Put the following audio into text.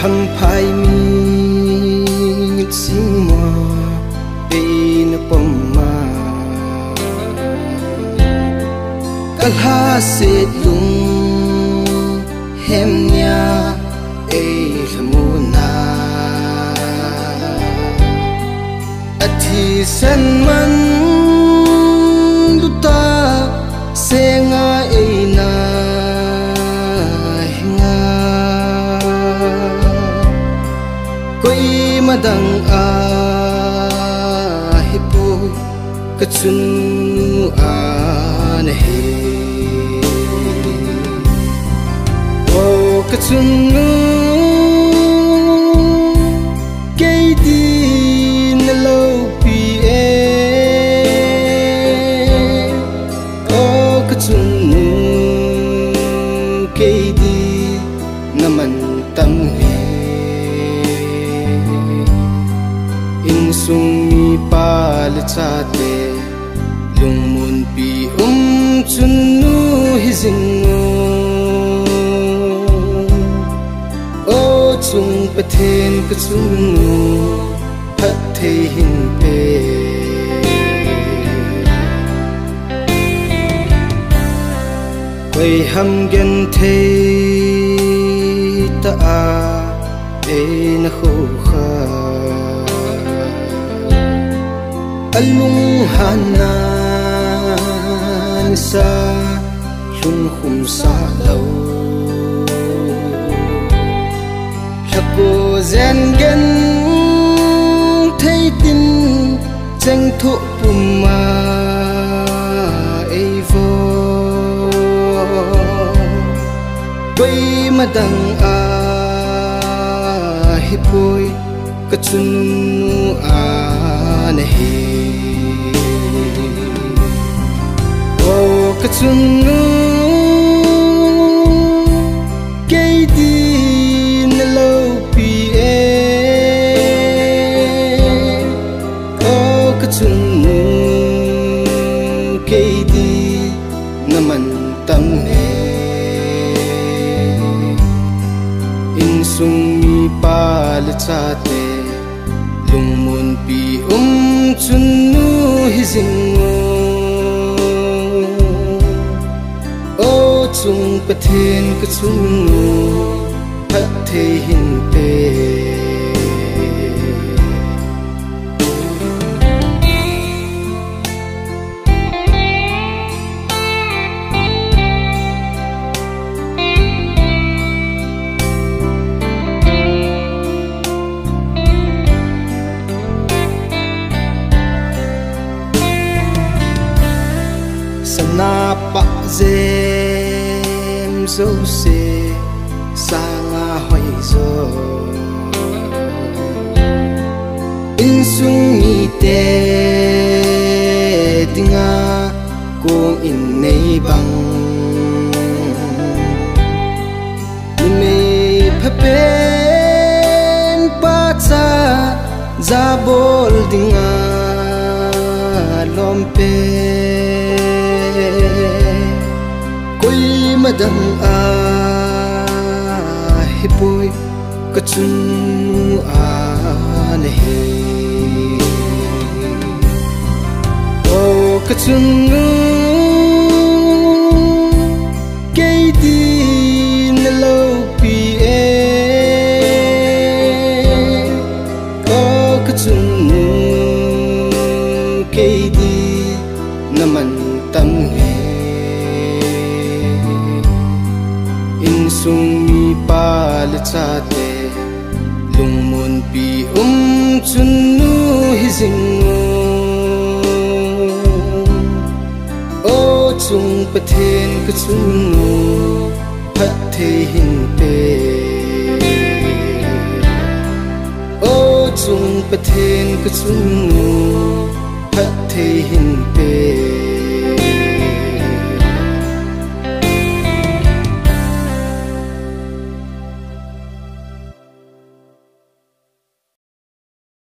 hầm phai mi nghịch sinh mò bên bom ma kalha se lung hem nya e lamuna athi san man luta senga e na hinga koi madang a hipo kachun an he o kachun kay di na lo pi e o kachun kay di naman tam he in sung mi pal chate lung mun pi chun nu hizing o chung pathen ka chung nu phat the hin pe quay ham gen the ta a e na khu kha alung hana sa lung khum sa lo thako zen gen thei tin chang thu puma evo quay madang a hipoi kachun a na he o kachun kay di na lo pi e o kachun kay di naman tam e in sung mi pal chate lung mun pi chun nu hizing chung pathen ka chung nu phat the hin pe sana pa zem zo se sanga hoi zo in sung mi te tinga ko in nei bang me phapen pa cha za bol dinga lompe koi madang a hipoi kachun a na he o kachun kay di na lo pi e o kachun kay di naman tam he sung mi pal chate lung mun pi chun nu hizing o chung pathen ka chung nu phat the hin pe o chung pathen ka chung nu phat the hin pe